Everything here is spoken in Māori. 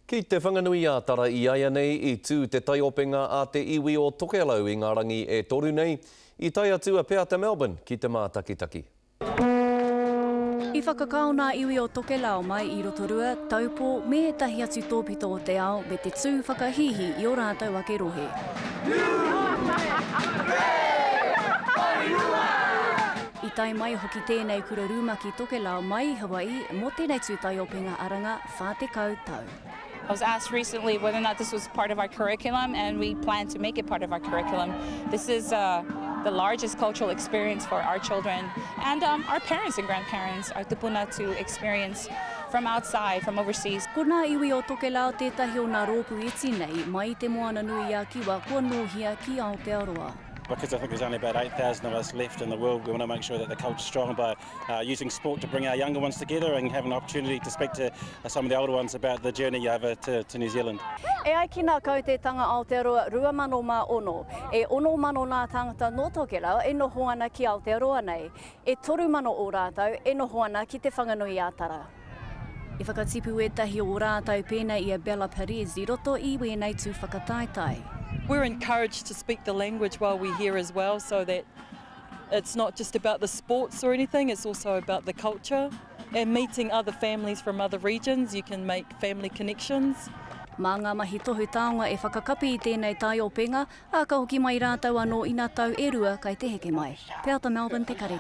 Ki te whanganui ātara I aia nei I tū te taiopenga a te iwi o Tokelau I ngā rangi e toru nei, I tai atua pēr te Melbourne ki te mātakitaki. I whakakaona iwi o Tokelau mai I Rotorua, Taupo me tahi atu tōpito o te ao me te tū whakahihi I o rātou ake rohe. I tai mai hoki tēnei kura rūmaki Tokelau mai Hawaii mo tēnei tū taiopenga aranga whātekau tau. I was asked recently whether or not this was part of our curriculum, and we plan to make it part of our curriculum. This is the largest cultural experience for our children and our parents and grandparents, our tupuna, to experience from outside, from overseas. Ko nā iwi o Tokelau tētahi o nā rōpū iti nei, mai te moana nui a kiwa kua nōhia ki Aotearoa. Because I think there's only about 8,000 of us left in the world, we want to make sure that the culture's strong by using sport to bring our younger ones together and have an opportunity to speak to some of the older ones about the journey over to New Zealand. E ai ki nā kautetanga Aotearoa 2,000. E 1,000 nā tangata no Tokelau e noho ana ki Aotearoa nei. E 3,000 o rātou e noho ana ki te whanganui ātara. I whakatipu e tahi o rātou pēnei I a Bella Perez I roto I wēnei tū whakataetai. We're encouraged to speak the language while we're here as well, so that it's not just about the sports or anything, it's also about the culture. And meeting other families from other regions, you can make family connections. Mā ngā mahi tohu taonga e whakakapi I tēnei taiopenga, a ka hoki mai rātou anō I nā tau e rua kai te heke mai. Pēr te Melbourne, te kare.